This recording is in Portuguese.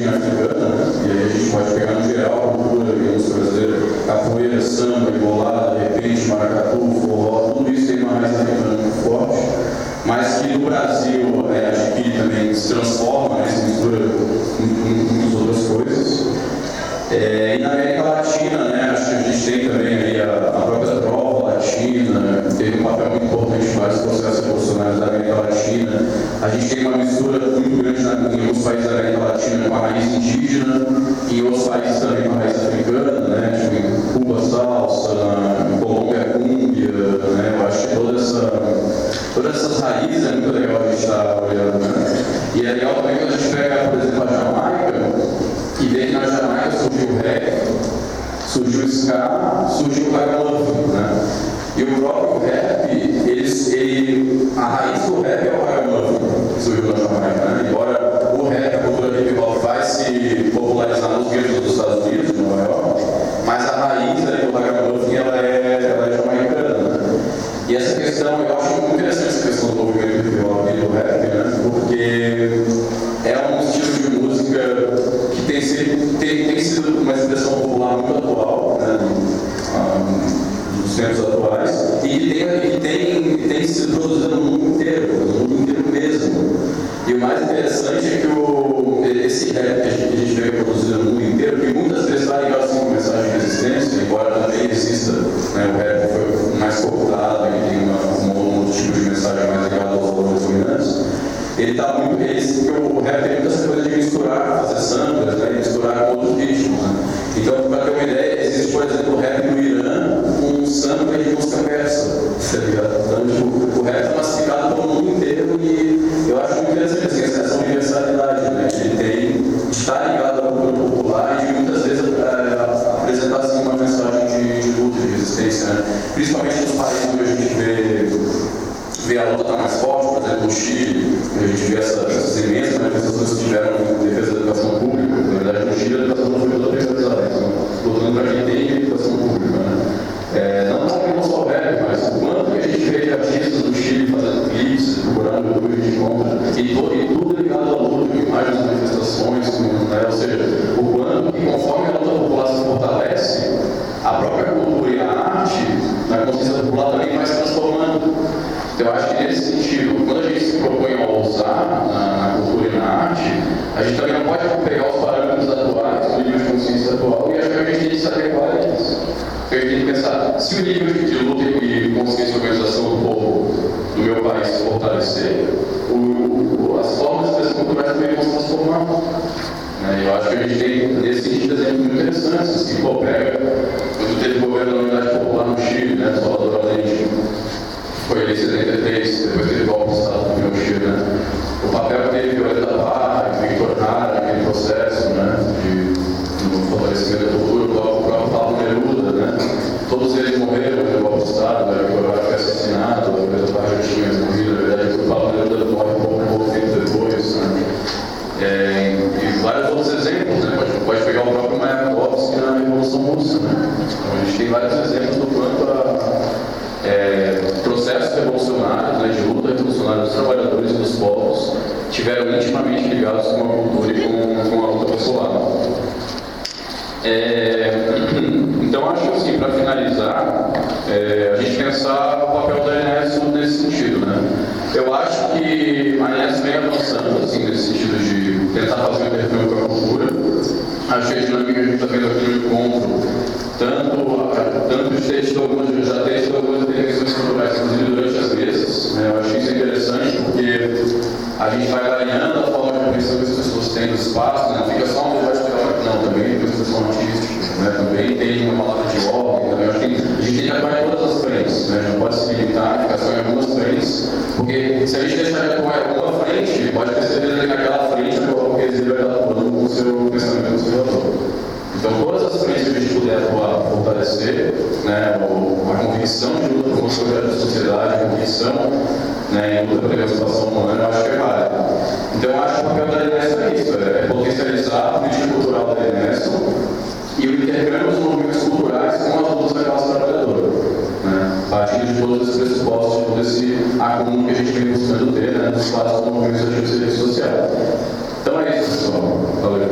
origem africana, né? E aí a gente pode pegar no geral a cultura e a música brasileira, capoeira, samba, embolada, repente, maracatu, forró, tudo isso tem uma raiz africana muito forte, mas que no Brasil acho que também se transforma, né? Se mistura com muitas outras coisas. E na América Latina, né? Acho que a gente tem também aí a própria trova latina, né? Teve um papel muito importante em vários processos revolucionários da América Latina. A gente tem uma mistura muito grande em alguns países da América Latina com a raiz indígena, e em outros países também com a raiz africana, né? Tipo, em Cuba, salsa, em Colômbia, cúmbia, né? Eu acho que todas essas raízes é muito legal a gente estar olhando, né? E é legal também quando a gente pega, por exemplo, a Jamaica, e vê que na Jamaica surgiu o rap, surgiu o ska, surgiu o ragamuffin, né? E o próprio rap, a raiz do rap é o ragamuffin, que surgiu na Jamaica, né? Embora o rap, a cultura hip hop, vai se popularizar nos guetos dos Estados Unidos, de Nova York, mas a raiz ali do ragamuffin ela é jamaicana, né? E essa questão, eu acho muito interessante essa questão do movimento do hip hop e do rap, né? Porque é um estilo de música que tem sido uma expressão popular muito atual, né? Nos tempos atuais, e que tem sido produzido no mundo inteiro mesmo. E o mais interessante é que esse rap que a gente vê produzido no mundo inteiro, que muitas vezes vai ligar assim com mensagem de resistência, embora também exista, né, o rap foi mais cortado e tem um outro tipo de mensagem mais ligada aos valores dominantes. Porque o rap tem muita coisa de misturar, fazer samples, né, e misturar com outros ritmos, né? Então, para ter uma ideia, existe, por exemplo, o rap no Irã com um sample de música persa, tá ligado? Então, tipo, o rap é massificado pelo mundo inteiro e eu acho muito interessante assim, essa universalidade, né? Ele está ligado à cultura popular e muitas vezes apresentar assim, uma mensagem de luta, de resistência, né? Principalmente nos países onde a gente vê a luta estar mais forte, por exemplo, no Chile, a gente vê essas imensas manifestações que tiveram em defesa da educação pública. Na verdade, no Chile, a educação não foi toda privatizada, então, lutando para quem tem educação pública, né? Não só o rap, mas o quanto que a gente vê de artistas do Chile fazendo clipes, procurando YouTube de encontro, e tudo ligado à luta, com imagens de manifestações, né? Ou seja, o quanto que conforme a luta popular se fortalece, a própria cultura e a arte, na consciência popular, também vai se transformando. Então, eu acho que nesse sentido, quando a gente se propõe a ousar na cultura e na arte, a gente também não pode pegar os parâmetros atuais, o nível de consciência atual, e achar que a gente tem que se adequar a eles. Porque a gente tem que pensar, se o nível de luta e consciência e organização do povo do meu país se fortalecer, as formas de expressão culturais também vão se transformar. Eu acho que a gente tem, nesse sentido, exemplos muito interessantes. Assim, pega, quando teve o governo da Unidade Popular no Chile, né, Salvador Allende, foi ele em 73, depois teve golpe de Estado no Chile, né? O papel que teve Violeta Parra, Victor Jara, aquele processo, né, no fortalecimento da cultura, o próprio Pablo Neruda, né? Todos eles morreram no golpe de Estado, né? Victor Jara foi assassinado, a Violeta Parra já tinha morrido, na verdade, o Pablo Neruda morre um pouco tempo depois, né? E vários outros exemplos, né? Pode pegar o próprio Mayakovsky na Revolução Russa, né? Então a gente tem vários exemplos do quanto processos revolucionários, né, de luta revolucionária dos trabalhadores e dos povos tiveram intimamente ligados com a cultura e com a luta popular. Então acho que assim, para finalizar, a gente pensar o papel da Enesco nesse sentido, né? Eu acho que a Enesco vem avançando assim, nesse sentido de tentar fazer um intercâmbio com a cultura. Acho que a dinâmica que a gente está vendo aqui no encontro, tanto de ter tido algumas intervenções culturais, inclusive durante as mesas, né? Eu acho isso interessante porque a gente vai variando a forma de compreensão que as pessoas têm do espaço, né? Não fica só uma debate teórico, não, também tem uma expressão artística, né? Também tem uma palavra de ordem, também. Eu acho que a gente tem que atuar em todas as frentes, né? Não pode se limitar a ficar só em algumas frentes, porque se a gente deixar de atuar em alguma frente, pode ter certeza que naquela frente o burguesia vai estar atuando com o seu pensamento conservador. Então, todas as frentes que a gente puder atuar, fortalecer, né, a convicção de luta por uma sociedade da sociedade, a convicção, né, em luta pela emancipação humana, eu acho que é válido. Então, eu acho que o papel da Enesco é isso, é potencializar a política cultural da Enesco e o intercâmbio dos movimentos culturais com as lutas da classe trabalhadora, né, partindo de todos esses pressupostos, de todo esse acúmulo que a gente vem buscando ter, né, nos espaços dos movimentos de serviço social. Então é isso, pessoal. Valeu.